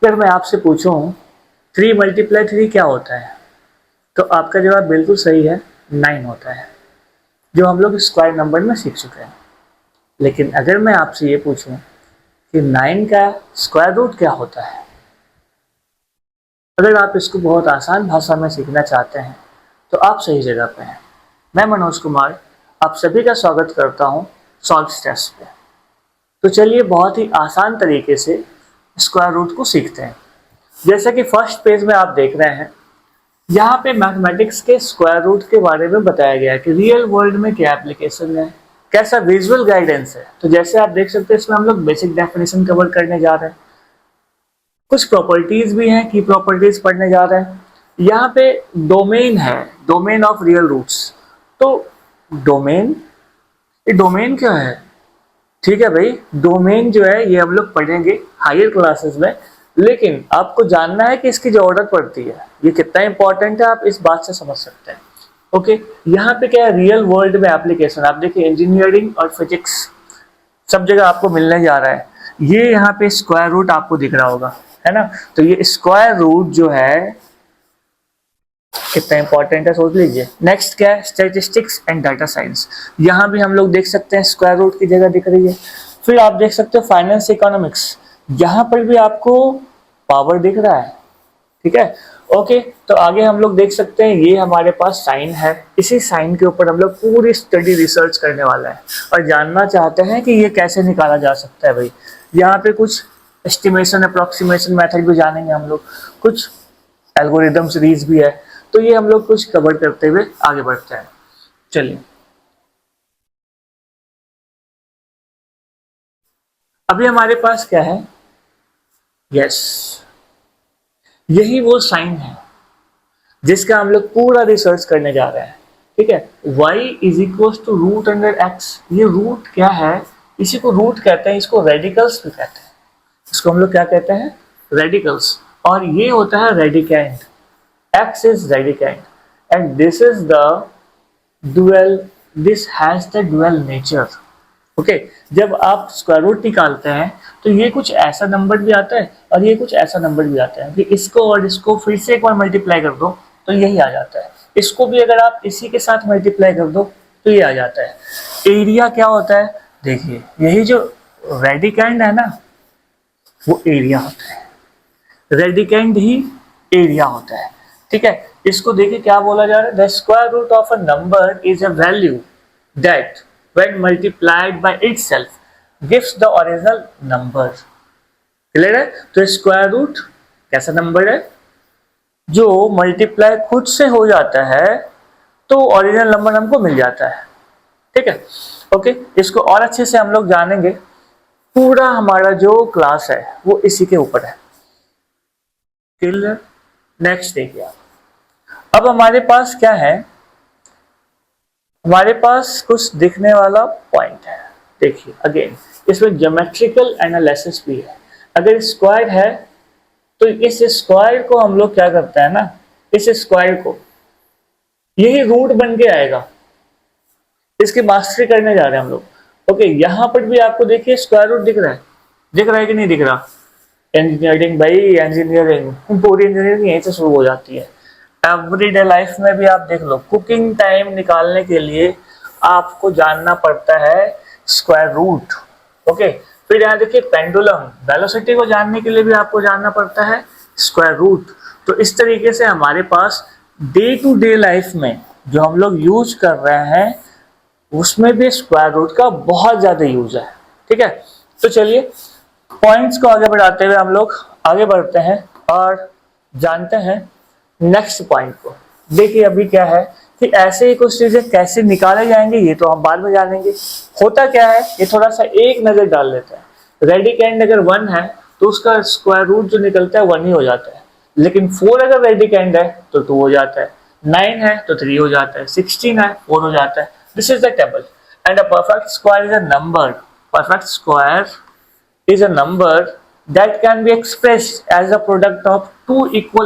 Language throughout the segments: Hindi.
अगर मैं आपसे पूछूं 3 मल्टीप्लाई 3 क्या होता है, तो आपका जवाब बिल्कुल सही है, 9 होता है, जो हम लोग स्क्वायर नंबर में सीख चुके हैं। लेकिन अगर मैं आपसे ये पूछूं कि 9 का स्क्वायर रूट क्या होता है, अगर आप इसको बहुत आसान भाषा में सीखना चाहते हैं तो आप सही जगह पे हैं। मैं मनोज कुमार आप सभी का स्वागत करता हूं सॉल्व स्टेप्स पे। तो चलिए बहुत ही आसान तरीके से स्क्वायर रूट को सीखते हैं। जैसे कि फर्स्ट पेज में आप देख रहे हैं, यहाँ पे मैथमेटिक्स के स्क्वायर रूट के बारे में बताया गया है कि रियल वर्ल्ड में क्या एप्लीकेशन है, कैसा विजुअल गाइडेंस है। तो जैसे आप देख सकते हैं इसमें हम लोग बेसिक डेफिनेशन कवर करने जा रहे हैं, कुछ प्रॉपर्टीज भी हैं, की प्रॉपर्टीज पढ़ने जा रहे हैं। यहाँ पे डोमेन है, डोमेन ऑफ रियल रूट्स। तो डोमेन, ये डोमेन क्या है? ठीक है भाई, डोमेन जो है ये हम लोग पढ़ेंगे हायर क्लासेस में, लेकिन आपको जानना है कि इसकी जो जरूरत पड़ती है ये कितना इंपॉर्टेंट है, आप इस बात से समझ सकते हैं। ओके, यहाँ पे क्या है, रियल वर्ल्ड में एप्लीकेशन। आप देखिए इंजीनियरिंग और फिजिक्स सब जगह आपको मिलने जा रहा है। ये यहाँ पे स्क्वायर रूट आपको दिख रहा होगा, है ना। तो ये स्क्वायर रूट जो है कितना इंपॉर्टेंट है सोच लीजिए। नेक्स्ट क्या है, स्टैटिस्टिक्स एंड डाटा साइंस। यहाँ भी हम लोग देख सकते हैं स्क्वायर रूट की जगह दिख रही है। फिर आप देख सकते हो फाइनेंस इकोनॉमिक्स, यहाँ पर भी आपको पावर दिख रहा है। ठीक है, ओके। तो आगे हम लोग देख सकते हैं ये हमारे पास साइन है, इसी साइन के ऊपर हम लोग पूरी स्टडी रिसर्च करने वाला है और जानना चाहते हैं कि ये कैसे निकाला जा सकता है भाई। यहाँ पे कुछ एस्टिमेशन अप्रोक्सीमेशन मेथड भी जानेंगे हम लोग, कुछ एल्गोरिदम सीरीज भी है। तो ये हम लोग कुछ कवर करते हुए आगे बढ़ते हैं। चलिए, अभी हमारे पास क्या है, यस, यही वो साइन है जिसका हम लोग पूरा रिसर्च करने जा रहे हैं। ठीक है, y is equal to root under x। ये रूट क्या है, इसी को रूट कहते हैं, इसको रेडिकल्स भी कहते हैं। इसको हम लोग क्या कहते हैं, रेडिकल्स। और ये होता है radicand, x is radicand and this is the dual, this has the dual nature। Okay, जब आप स्क्वायर रूट निकालते हैं तो ये कुछ ऐसा नंबर भी आता है और ये कुछ ऐसा नंबर भी आता है कि इसको और इसको फिर से एक बार मल्टीप्लाई कर दो तो यही आ जाता है। इसको भी अगर आप इसी के साथ मल्टीप्लाई कर दो तो ये आ जाता है। एरिया क्या होता है, देखिए यही जो रेडिकेंड है ना, वो एरिया होता है, रेडिकेंड ही एरिया होता है। ठीक है, इसको देखिए क्या बोला जा रहा है, the square root of a number is a value that when multiplied by itself gives the original number। Clear है? तो स्क्वायर रूट कैसा नंबर है, जो मल्टीप्लाई खुद से हो जाता है तो ओरिजिनल नंबर हमको मिल जाता है। ठीक है, ओके। इसको और अच्छे से हम लोग जानेंगे, पूरा हमारा जो क्लास है वो इसी के ऊपर है। क्लियर? नेक्स्ट देखिए आप, अब हमारे पास क्या है, हमारे पास कुछ दिखने वाला पॉइंट है। देखिए अगेन इसमें ज्योमेट्रिकल एनालिसिस भी है। अगर स्क्वायर है तो इस स्क्वायर को हम लोग क्या करते हैं ना, इस स्क्वायर को यही रूट बन के आएगा, इसकी मास्टरी करने जा रहे हैं हम लोग। ओके, यहाँ पर भी आपको देखिए स्क्वायर रूट दिख रहा है, दिख रहा है कि नहीं दिख रहा। इंजीनियरिंग भाई, इंजीनियरिंग, पूरी इंजीनियरिंग यहीं से शुरू हो जाती है। एवरीडे लाइफ में भी आप देख लो, कुकिंग टाइम निकालने के लिए आपको जानना पड़ता है स्क्वायर रूट। ओके, फिर यहाँ देखिए पेंडुलम, वेलोसिटी को जानने के लिए भी आपको जानना पड़ता है स्क्वायर रूट। तो इस तरीके से हमारे पास डे टू डे लाइफ में जो हम लोग यूज कर रहे हैं उसमें भी स्क्वायर रूट का बहुत ज्यादा यूज है। ठीक है, तो चलिए पॉइंट्स को आगे बढ़ाते हुए हम लोग आगे बढ़ते हैं और जानते हैं नेक्स्ट पॉइंट को। देखिए अभी क्या है कि ऐसे ही कुछ चीजें कैसे निकाले जाएंगे ये तो हम बाद में जानेंगे। होता क्या है, ये थोड़ा सा एक नजर डाल लेते हैं। रेडिकेंड अगर 1 है तो उसका स्क्वायर रूट जो निकलता है 1 ही हो जाता है, लेकिन 4 अगर रेडिकेंड है तो 2 हो जाता है, 9 है तो 3 हो जाता है, 16 है 4 हो जाता है। This is the table and a perfect square is a number, perfect square is a number that can be expressed as a product of two equal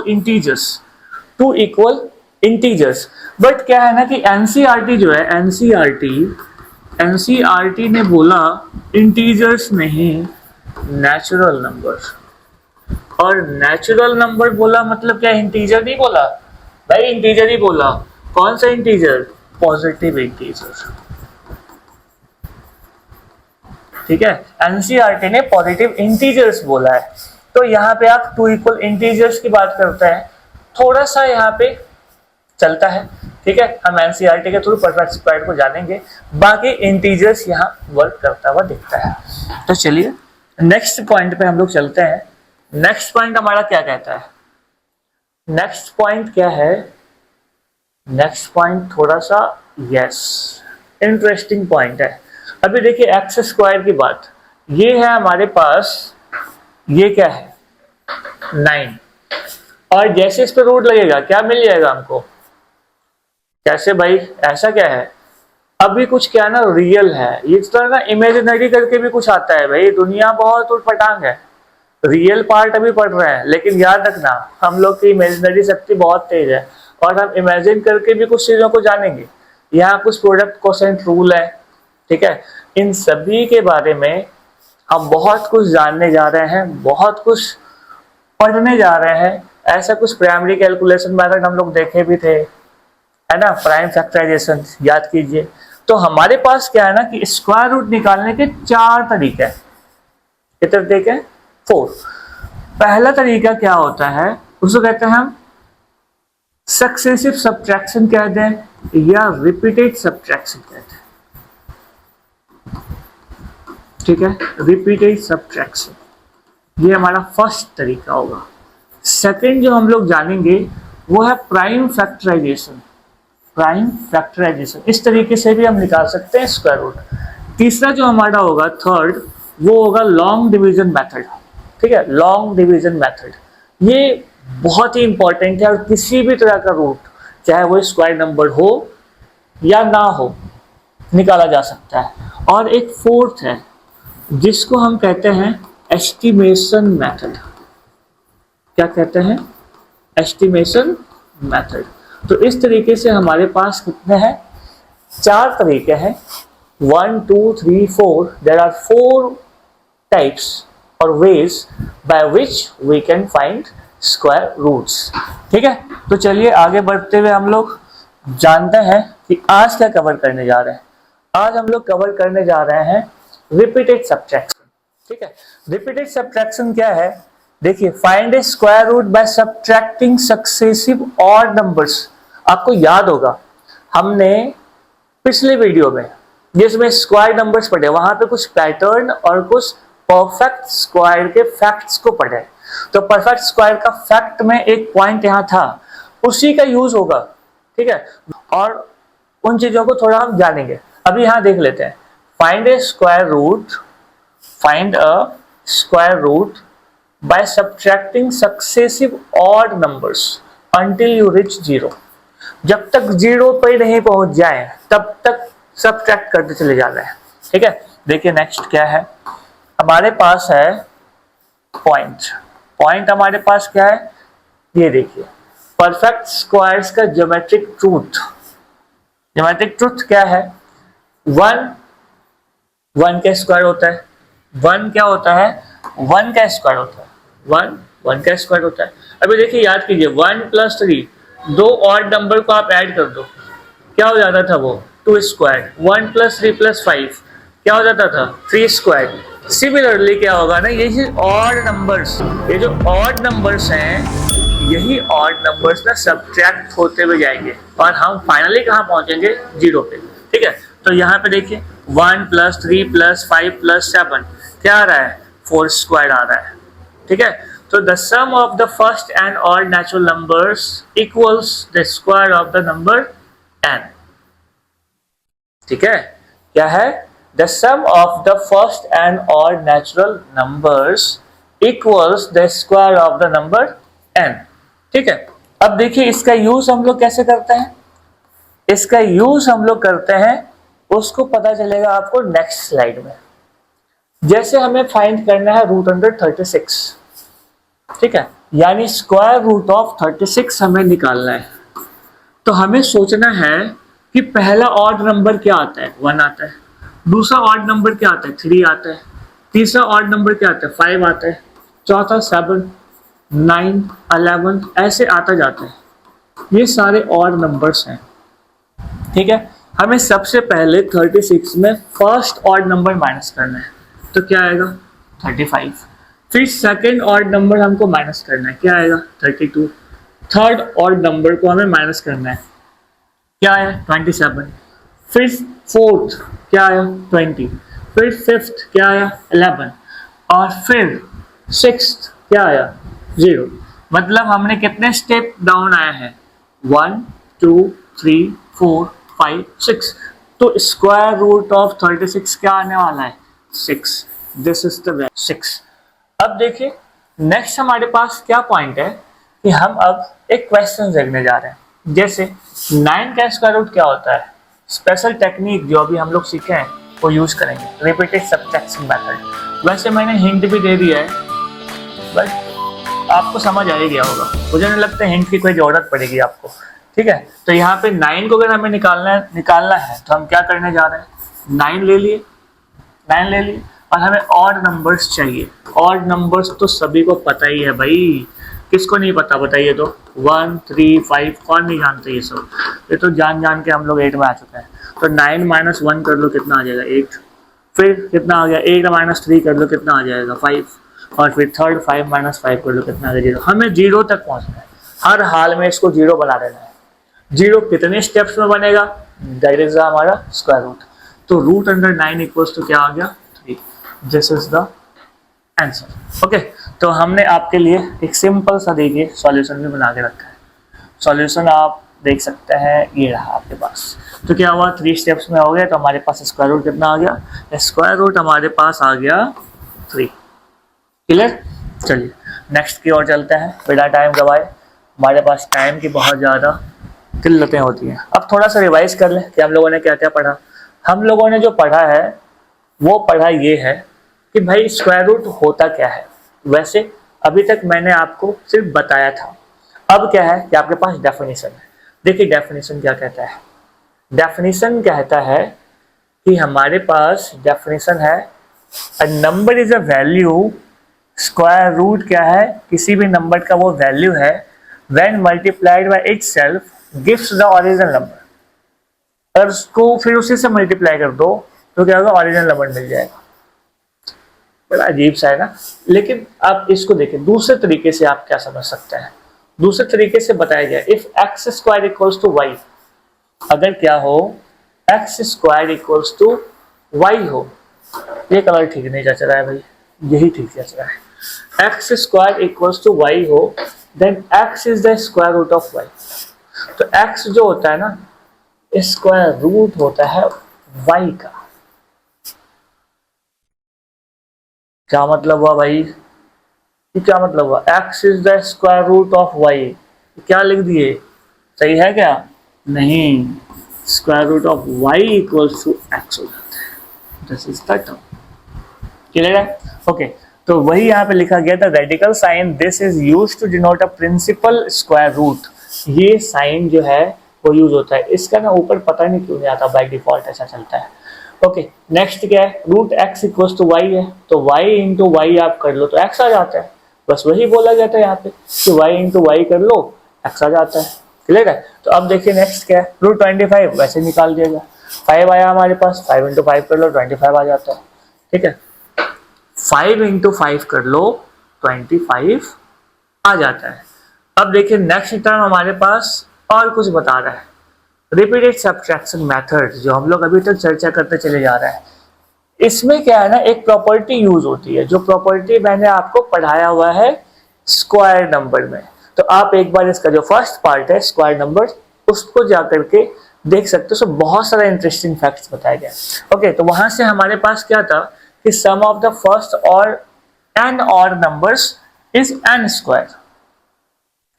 integers, but क्या है ना कि एनसीईआरटी जो है, एनसीईआरटी ने बोला इंटीजर्स नहीं नेचुरल नंबर। और नेचुरल नंबर बोला मतलब क्या, इंटीजर नहीं बोला भाई, इंटीजर ही बोला। कौन सा इंटीजर? Positive integer. ठीक है, एनसीईआरटी ने पॉजिटिव इंटीजर्स बोला है। तो यहाँ पे आप टू इक्वल इंटीजर्स की बात करते हैं, थोड़ा सा यहाँ पे चलता है। ठीक है, हम एनसीईआरटी के थ्रू परफेक्ट स्क्वायर को जानेंगे, बाकी इंटीजर्स यहाँ वर्क करता हुआ दिखता है। तो चलिए नेक्स्ट पॉइंट पे हम लोग चलते हैं। नेक्स्ट पॉइंट हमारा क्या कहता है? नेक्स्ट पॉइंट क्या है? नेक्स्ट पॉइंट थोड़ा सा इंटरेस्टिंग पॉइंट है। अभी देखिए एक्स स्क्वायर की बात, ये है हमारे पास, ये क्या है 9, और जैसे इस पर रूट लगेगा क्या मिल जाएगा हमको? कैसे भाई, ऐसा क्या है? अभी कुछ क्या ना रियल है, इस तरह ना इमेजिनरी करके भी कुछ आता है भाई, दुनिया बहुत उटपटांग है। रियल पार्ट अभी पढ़ रहे हैं, लेकिन याद रखना हम लोग की इमेजिनरी शक्ति बहुत तेज है और हम इमेजिन करके भी कुछ चीजों को जानेंगे। यहाँ कुछ प्रोडक्ट कोसेंट रूल है, ठीक है, इन सभी के बारे में हम बहुत कुछ जानने जा रहे हैं, बहुत कुछ पढ़ने जा रहे हैं। ऐसा कुछ प्राइमरी कैलकुलेशन मेथड हम लोग देखे भी थे, है ना, प्राइम फैक्टराइजेशन याद कीजिए। तो हमारे पास क्या है ना कि स्क्वायर रूट निकालने के 4 तरीके हैं। कितने तरीके? 4। पहला तरीका क्या होता है, उसको कहते हैं हम सक्सेसिव सब्ट्रैक्शन कहते हैं या रिपीटेड सब्ट्रैक्शन कहते हैं। ठीक है, रिपीटेड सब्ट्रैक्शन, ये हमारा फर्स्ट तरीका होगा। सेकंड जो हम लोग जानेंगे वो है प्राइम फैक्टराइजेशन। प्राइम फैक्टराइजेशन इस तरीके से भी हम निकाल सकते हैं स्क्वायर रूट। तीसरा जो हमारा होगा थर्ड, वो होगा लॉन्ग डिवीजन मेथड। ठीक है, लॉन्ग डिवीजन मेथड ये बहुत ही इंपॉर्टेंट है और किसी भी तरह का रूट चाहे वो स्क्वायर नंबर हो या ना हो निकाला जा सकता है। और एक फोर्थ है जिसको हम कहते हैं एस्टिमेशन मेथड। क्या कहते हैं? Estimation method. तो इस तरीके से हमारे पास कितने हैं? 4 तरीके हैं, 1 2 3 4। देयर आर 4 टाइप्स और ways by which we can find square roots. ठीक है, तो चलिए आगे बढ़ते हुए हम लोग जानते हैं कि आज क्या कवर करने जा रहे हैं। आज हम लोग कवर करने जा रहे हैं रिपीटेड सब्ट्रैक्शन। ठीक है, रिपीटेड सब्ट्रैक्शन क्या है? देखिए, find a square root by subtracting successive odd numbers. आपको याद होगा हमने पिछले वीडियो में जिसमें स्क्वायर नंबर्स पढ़े, वहां पे कुछ पैटर्न और कुछ परफेक्ट स्क्वायर के फैक्ट्स को पढ़े। तो परफेक्ट स्क्वायर का फैक्ट में एक पॉइंट यहाँ था, उसी का यूज होगा। ठीक है, और उन चीजों को थोड़ा हम जानेंगे। अभी यहाँ देख लेते हैं, find a square root, find a square root by subtracting successive odd numbers until you reach 0। जब तक 0 पे नहीं पहुंच जाए तब तक सब्ट्रैक्ट करते चले जाना है। ठीक है, देखिए नेक्स्ट क्या है हमारे पास है पॉइंट। पॉइंट हमारे पास क्या है, ये देखिए, परफेक्ट स्क्वायर्स का ज्योमेट्रिक ट्रूथ। ज्योमेट्रिक ट्रूथ क्या है? 1 का स्क्वायर होता है। 1 क्या होता है? 1 का स्क्वायर होता है। 1 का स्क्वायर होता है। अभी देखिए याद कीजिए, 1 + 3, 2 ऑड नंबर को आप ऐड कर दो, क्या हो जाता था वो? 2 स्क्वायर। 1 + 3 + 5 क्या हो जाता था? 3 स्क्वायर। सिमिलरली क्या होगा ना, ये ऑड नंबर्स, ये जो ऑड नंबर्स हैं, यही ऑड नंबर्स ना सब्ट्रैक्ट होते हुए जाएंगे और हम फाइनली कहाँ पहुंचेंगे? 0 पे। ठीक है, तो यहाँ पे देखिए 1 + 3 + 5 + 7 क्या आ रहा है? 4 स्क्वायर आ रहा है। ठीक है, तो the sum of the first and odd natural numbers equals the square of the number n। ठीक है, क्या है? The sum of the first and odd natural numbers equals the square of the number n। ठीक है, अब देखिए इसका यूज हम लोग कैसे करते हैं। इसका यूज हम लोग करते हैं, उसको पता चलेगा आपको नेक्स्ट स्लाइड में। जैसे हमें फाइंड करना है √36। ठीक है, यानी स्क्वायर रूट ऑफ 36 हमें निकालना है। तो हमें सोचना है कि पहला ऑड नंबर क्या आता है? 1 आता है। दूसरा ऑड नंबर क्या आता है? 3 आता है। तीसरा ऑड नंबर क्या आता है? 5 आता है। चौथा 7, 9, 11 ऐसे आता जाता है, ये सारे ऑड नंबर्स हैं। ठीक है, हमें सबसे पहले 36 में फर्स्ट ऑड नंबर माइनस करना है, तो क्या आएगा 35। फिर सेकेंड ऑड नंबर हमको माइनस करना है, क्या आएगा 32। थर्ड ऑड नंबर को हमें माइनस करना है, क्या आया 27। फिर फोर्थ क्या आया 20। फिर फिफ्थ क्या आया 11 और फिर सिक्स्थ क्या आया 0। मतलब हमने कितने स्टेप डाउन आया है 1 2 3 4 5 6। तो स्क्वायर रूट ऑफ 36 क्या आने वाला है 6। This is the value 6। अब देखिए नेक्स्ट हमारे पास क्या पॉइंट है कि हम अब एक क्वेश्चन देखने जा रहे हैं। जैसे 9 का स्क्वायर रूट क्या होता है, स्पेशल टेक्निक जो अभी हम लोग सीखे हैं वो यूज करेंगे, रिपीटेड सब्ट्रैक्शन मेथड। वैसे मैंने हिंट भी दे दिया है, बट आपको समझ आ ही गया होगा, मुझे नहीं लगता हिंट की कोई जरूरत पड़ेगी आपको। ठीक है, तो यहाँ पे 9 को अगर हमें निकालना है तो हम क्या करने जा रहे हैं, 9 ले लिए, 9 ले लिए और हमें ऑड नंबर्स चाहिए। ऑड नंबर्स तो सभी को पता ही है भाई, किसको नहीं पता बताइए तो। 1 3 5 कौन नहीं जानते ये सब, ये तो जान के हम लोग 8 में आ चुके हैं। तो 9 माइनस 1 कर लो कितना आ जाएगा 8। फिर कितना आ गया 8 माइनस 3 कर लो कितना आ जाएगा 5। और फिर थर्ड 5 माइनस 5 कर लो कितना आ गया 0। हमें 0 तक पहुंचना है, हर हाल में इसको 0 बना देना है। 0 कितने स्टेप्स में बनेगा, दैट इज हमारा स्क्वायर रूट। तो रूट अंडर 9 इक्वल्स टू क्या आ गया 3। This is the answer. Okay, तो हमने आपके लिए एक सिंपल सा देखिए सॉल्यूशन भी बना के रखा है। सॉल्यूशन आप देख सकते हैं, ये रहा आपके पास। तो क्या हुआ 3 स्टेप्स में हो गया, तो हमारे पास स्क्वायर रूट कितना आ गया, स्क्वायर रूट हमारे पास आ गया 3। क्लियर, चलिए नेक्स्ट की ओर चलते हैं बिना टाइम गवाए, हमारे पास टाइम की बहुत ज़्यादा किल्लतें होती हैं। अब थोड़ा सा रिवाइज कर लें कि हम लोगों ने क्या क्या पढ़ा। हम लोगों ने जो पढ़ा है वो पढ़ा ये है कि भाई स्क्वायर रूट होता क्या है। वैसे अभी तक मैंने आपको सिर्फ बताया था, अब क्या है कि आपके पास डेफिनेशन है। देखिए डेफिनेशन क्या कहता है, डेफिनेशन कहता है कि हमारे पास डेफिनेशन है a number is a value, square root क्या है, किसी भी नंबर का वो वैल्यू है, when multiplied by itself gives the original number. अगर उसको फिर उसी से मल्टीप्लाई कर दो तो क्या होगा, ओरिजिनल नंबर मिल जाएगा। बड़ा अजीब सा है ना, लेकिन आप इसको देखें दूसरे तरीके से, आप क्या समझ सकते हैं। दूसरे तरीके से बताया गया, if X square equals to Y, अगर क्या हो X square equals to Y हो, ये कलर ठीक नहीं जच रहा है भाई, यही ठीक जच रहा है। X square equals to Y हो, then x is the square root of y. तो एक्स जो होता है ना, स्क्वायर रूट होता है वाई का। क्या मतलब हुआ भाई, ये क्या मतलब हुआ, X is the square root of Y, क्या लिख दिए, सही है क्या, नहीं, square root of Y equals to X हो जाता है। This is the term, clear है। ओके, तो वही यहाँ पे लिखा गया था radical sign, this is used to denote a principal square root. ये साइन जो है वो यूज होता है, इसका ना ऊपर पता नहीं क्यों नहीं आता, बाय डिफॉल्ट ऐसा चलता है। ओके, नेक्स्ट क्या है, root X equals to Y है, तो वाई इंटू वाई आप कर लो तो एक्स आ जाता है। बस वही बोला गया था यहाँ पे कि वाई इंटू वाई कर लो एक्स आ जाता है, क्लियर है। तो अब देखिए नेक्स्ट क्या है, रूट 25 वैसे निकाल दिया गया, 5 आया हमारे पास, 5 इंटू 5 कर लो 25 आ जाता है। ठीक है, 5 इंटू 5 कर लो 25 आ जाता है। अब देखिए नेक्स्ट टर्म हमारे पास और कुछ बता रहा है, रिपीटेड सब्ट्रैक्शन मेथड, जो हम लोग अभी तक चर्चा करते चले जा रहे हैं। इसमें क्या है ना, एक प्रॉपर्टी यूज होती है, जो प्रॉपर्टी मैंने आपको पढ़ाया हुआ है स्क्वायर नंबर में। तो आप एक बार इसका जो फर्स्ट पार्ट है स्क्वायर नंबर, उसको जा करके देख सकते हो, सब बहुत सारा इंटरेस्टिंग फैक्ट्स बताए गए। ओके, तो वहां से हमारे पास क्या था कि सम ऑफ द फर्स्ट और N odd numbers is N square.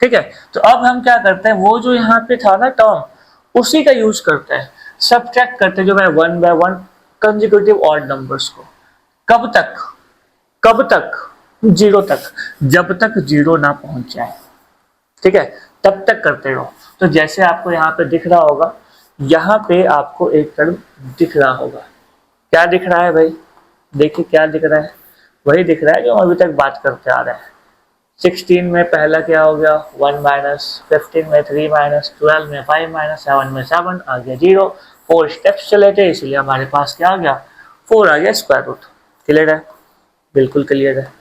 ठीक है, तो अब हम क्या करते हैं, वो जो यहाँ पे था ना टर्म, उसी का यूज करते हैं, सब्ट्रैक्ट करते हैं जो है 1 बाय 1 कंसेक्यूटिव ऑड नंबर्स को। कब तक, कब तक, 0 तक, जब तक 0 ना पहुंच जाए। ठीक है, तब तक करते रहो। तो जैसे आपको यहाँ पे दिख रहा होगा, यहाँ पे आपको एक टर्म दिख रहा होगा, क्या दिख रहा है भाई, देखिए क्या दिख रहा है, वही दिख रहा है जो हम अभी तक बात करते आ रहे हैं। 16 में पहला क्या हो गया 1 माइनस, 15 में 3 माइनस, 12 में 5 माइनस, 7 में 7 आ गया 0। 4 स्टेप्स चले थे इसलिए हमारे पास क्या आ गया 4 आ गया स्क्वायर रूट। क्लियर है, बिल्कुल क्लियर है,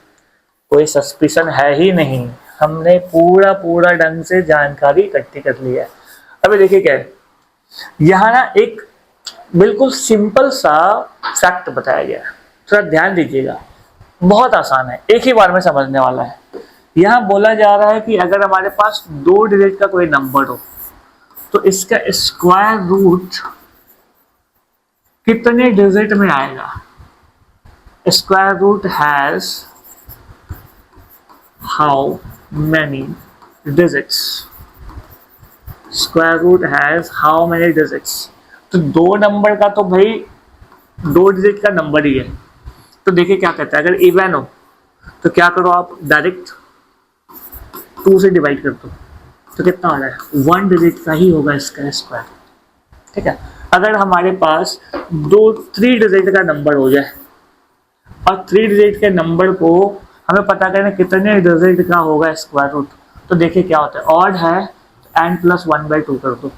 कोई सस्पिशन है ही नहीं, हमने पूरा पूरा ढंग से जानकारी इकट्ठी कर ली है। अभी देखिए क्या है, यहाँ ना एक बिल्कुल सिंपल सा फैक्ट बताया गया है, थोड़ा ध्यान दीजिएगा, बहुत आसान है, एक ही बार में समझने वाला है। यहाँ बोला जा रहा है कि अगर हमारे पास 2 डिजिट का कोई नंबर हो तो इसका स्क्वायर रूट कितने डिजिट में आएगा। Square root has how many digits, square root has how many digits. तो 2 नंबर का तो भाई 2 डिजिट का नंबर ही है। तो देखिए क्या कहता है, अगर इवन हो तो क्या करो आप डायरेक्ट 2 से डिवाइड कर दो, तो कितना आ रहा है 1 डिजिट का ही होगा इसका स्क्वायर। ठीक है, अगर हमारे पास 3 डिजिट का नंबर हो जाए और 3 डिजिट के नंबर को हमें पता करना कितने डिजिट का होगा स्क्वायर रूट, तो देखिए क्या होता है, ऑड है n प्लस 1/2 कर दो,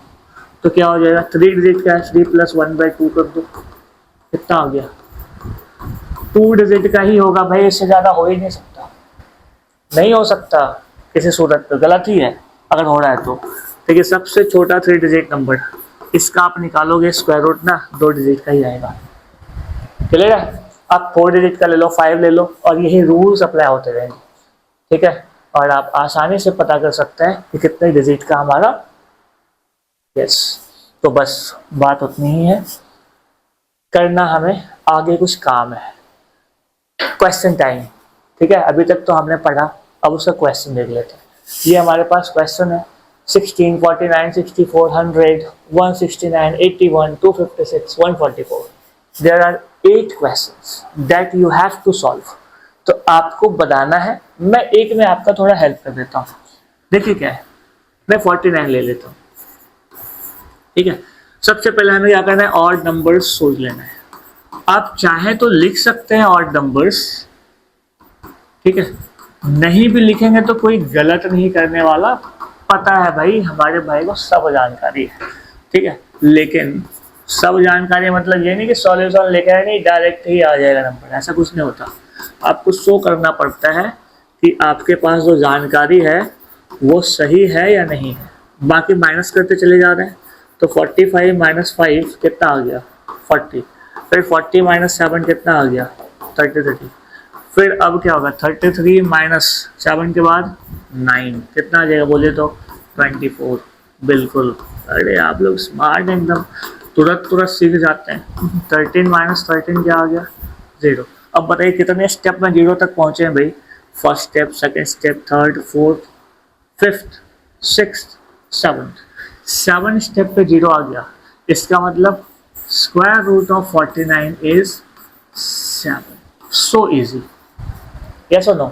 तो क्या हो जाएगा 3 डिजिट का है 3 प्लस 1/2 कर दो, कितना आ गया 2 डिजिट का ही होगा भाई, इससे ज्यादा हो ही नहीं सकता, नहीं हो सकता किसी सूरत पे, गलत ही है अगर हो रहा है तो। देखिए सबसे छोटा 3 डिजिट नंबर, इसका आप निकालोगे स्क्वायर रूट ना 2 डिजिट का ही आएगा। क्लियर है, आप 4 डिजिट का ले लो, 5 ले लो, और यही रूल्स अप्लाई होते रहेंगे। ठीक है, और आप आसानी से पता कर सकते हैं कि कितने डिजिट का हमारा। यस, तो बस बात उतनी ही है, करना हमें आगे कुछ काम है, क्वेश्चन टाइम। ठीक है, अभी तक तो हमने पढ़ा, अब उसका क्वेश्चन देख लेते हैं। ये हमारे पास क्वेश्चन है 16, 49, 64, 100, 169, 81, 256, 144। There are 8 questions that you have to solve। तो आपको बताना है, मैं एक में आपका थोड़ा हेल्प कर देता हूँ। देखिए क्या है, मैं 49 ले लेता हूँ। ठीक है, सबसे पहले हमें क्या करना है, ऑड नंबर्स सोच लेना है। आप चाहें तो लिख सकते हैं ऑड नंबर्स, ठीक है, नहीं भी लिखेंगे तो कोई गलत नहीं करने वाला, पता है भाई हमारे भाई को सब जानकारी है। ठीक है, लेकिन सब जानकारी मतलब ये नहीं कि सॉल्यूशन लेके आए नहीं डायरेक्ट ही आ जाएगा नंबर, ऐसा कुछ नहीं होता। आपको शो करना पड़ता है कि आपके पास जो जानकारी है वो सही है या नहीं है, बाकी माइनस करते चले जा रहे हैं। तो 45 माइनस 5 कितना आ गया 40, फिर 40 माइनस 7 कितना आ गया 33, फिर अब क्या होगा 33 माइनस 7 के बाद 9 कितना आ जाएगा बोले तो 24। बिल्कुल, अरे आप लोग स्मार्ट एकदम, तुरंत सीख जाते हैं। 13 माइनस 13 क्या आ गया 0। अब बताइए कितने स्टेप में 0 तक पहुंचे हैं भाई, first step, second step, third, fourth, fifth, sixth, seventh, 7 step पे 0 आ गया। इसका मतलब square root of 49 is 7। So easy, yes और नो,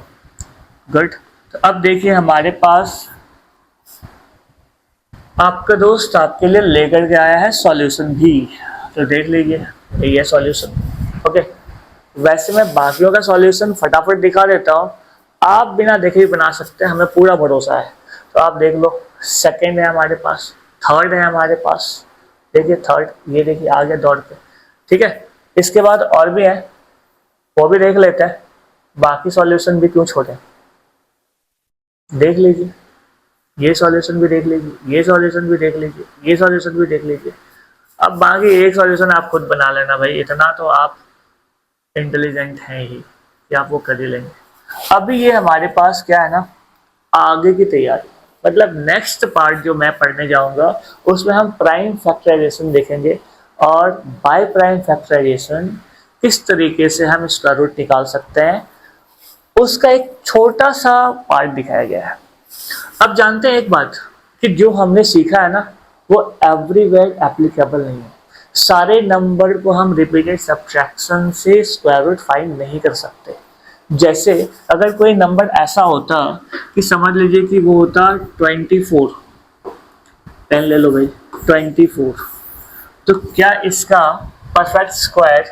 गुड। तो अब देखिए हमारे पास आपका दोस्त आपके लिए लेकर के आया है सॉल्यूशन भी, तो देख लीजिए ये सॉल्यूशन। ओके, वैसे मैं बाकियों का सॉल्यूशन फटाफट दिखा देता हूँ, आप बिना देखे भी बना सकते हैं, हमें पूरा भरोसा है। तो आप देख लो, सेकंड है हमारे पास, थर्ड है हमारे पास, देखिए थर्ड, ये देखिए आगे दौड़ के। ठीक है, इसके बाद और भी है, वो भी देख लेते हैं, बाकी सॉल्यूशन भी क्यों छोड़े, देख लीजिए, ये सॉल्यूशन भी देख लीजिए, ये सॉल्यूशन भी देख लीजिए, ये सॉल्यूशन भी देख लीजिए। अब बाकी एक सॉल्यूशन आप खुद बना लेना भाई, इतना तो आप इंटेलिजेंट हैं ही कि आप वो कर ही लेंगे। अभी ये हमारे पास क्या है ना, आगे की तैयारी, मतलब नेक्स्ट पार्ट जो मैं पढ़ने जाऊंगा उसमें हम प्राइम फैक्टराइजेशन देखेंगे, और बाय प्राइम फैक्टराइजेशन किस तरीके से हम स्क्वायर रूट निकाल सकते हैं, उसका एक छोटा सा पार्ट दिखाया गया है। अब जानते हैं एक बात कि जो हमने सीखा है ना वो एवरीवेयर एप्लीकेबल नहीं है। सारे नंबर को हम रिपीटेड सब्ट्रैक्शन से स्क्वायर रूट फाइंड नहीं कर सकते। जैसे अगर कोई नंबर ऐसा होता कि समझ लीजिए कि वो होता 24, पेन ले लो भाई 24, तो क्या इसका परफेक्ट स्क्वायर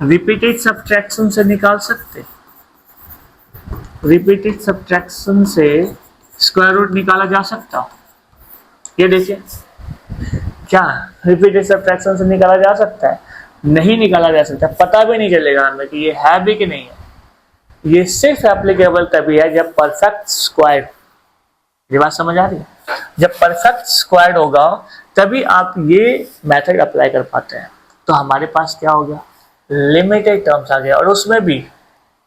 रिपीटेड सब्ट्रैक्शन से निकाल सकते? रिपीटेड सब्ट्रैक्शन से स्क्वायर रूट निकाला जा सकता? ये देखिए, क्या रिपीटेड सब्ट्रैक्शन से निकाला जा सकता है? नहीं निकाला जा सकता, पता भी नहीं चलेगा हमें कि ये है भी कि नहीं है। ये सिर्फ एप्लीकेबल तभी है जब परफेक्ट स्क्वायर, ये बात समझ आ रही है? जब परफेक्ट स्क्वायर होगा तभी आप ये मेथड अप्लाई कर पाते हैं। तो हमारे पास क्या हो गया, लिमिटेड टर्म्स आ गया। और उसमें भी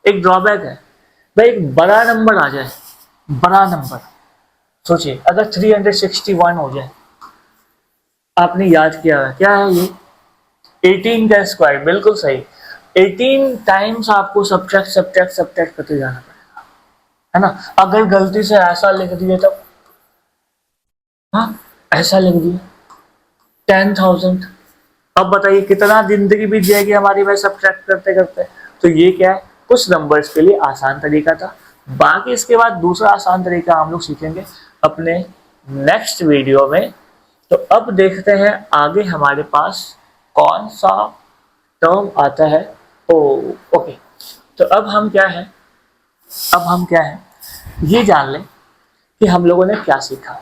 एक ड्रॉबैक है भाई, एक बड़ा नंबर आ जाए, बड़ा नंबर, सोचिए अगर 361 हो जाए, आपने याद किया है क्या है ये, 18 का स्क्वायर, बिल्कुल सही। 18 टाइम्स आपको सब्ट्रैक्ट करते जाना पड़ेगा, है ना। अगर गलती से ऐसा लिख दिए तब, हाँ ऐसा लिख दिया 10,000, अब बताइए कितना जिंदगी बीत जाएगी हमारी भाई सब्ट्रैक्ट करते करते। तो ये क्या है, कुछ नंबर्स के लिए आसान तरीका था। बाकी इसके बाद दूसरा आसान तरीका हम लोग सीखेंगे अपने नेक्स्ट वीडियो में। तो अब देखते हैं आगे हमारे पास कौन सा टर्म आता है। ओके, तो अब हम क्या है ये जान लें कि हम लोगों ने क्या सीखा।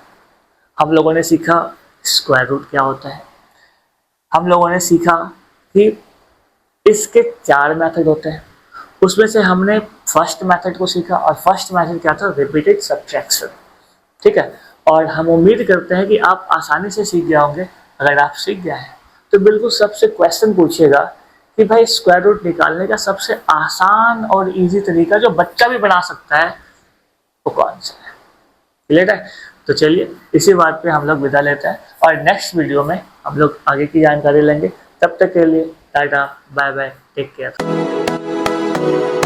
हम लोगों ने सीखा स्क्वायर रूट क्या होता है, हम लोगों ने सीखा कि इसके 4 मेथड होते हैं, उसमें से हमने फर्स्ट मेथड को सीखा, और फर्स्ट मेथड क्या था, रिपीटेड सब्ट्रैक्शन, ठीक है। और हम उम्मीद करते हैं कि आप आसानी से सीख गए होंगे। अगर आप सीख गए हैं तो बिल्कुल सबसे क्वेश्चन पूछिएगा कि भाई स्क्वायर रूट निकालने का सबसे आसान और इजी तरीका जो बच्चा भी बना सकता है वो कौन सा है, क्लियर है? तो चलिए इसी बात पे हम लोग विदा लेते हैं, और नेक्स्ट वीडियो में हम लोग आगे की जानकारी लेंगे। तब तक के लिए tata bye bye, take care.